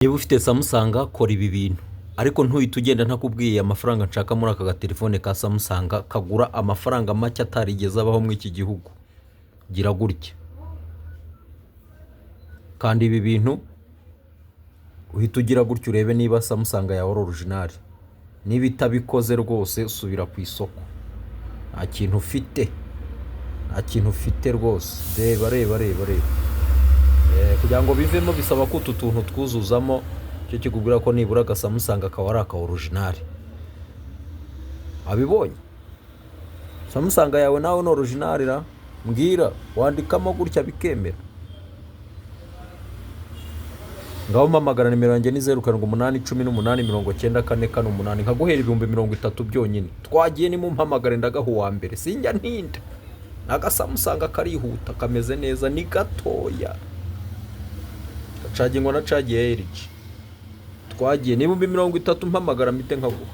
Niba ufite Samsung kora ibi bintu ariko ntuhite ugenda ntakubwiye amafaranga nshaka muri aka gatelefone ka Samsung kagura amafaranga make atarigeze abaho muri iki gihugu. Gira gutya kandi ibi bintu uhita ugira gutya urebe niba Samsung yawe ari original. Niba itabikoze rwose subira ku isoko. Nta kintu ufite rwose. Reba kugira ngo bivemo bisaba ko utu tuntu twuzuzamo cyo kikubwira ko nibura ga Samsung akaba ari aka original. Abibonye Samsung yawe nawe ni original ra mbwira wandikamo gutya bikemera. Ngaho mpamagara nimero yanjye ni 0781189448 nkaguhera 30 byonyine. Twagiye ni mu mpamagare ndagaho wa mbere sinjya ntinda. Naga Samsung karihuta kameze neza ni gatoya. Charging na charge ya LG. Twagiye ni 30 mpamagara mite nkaguha.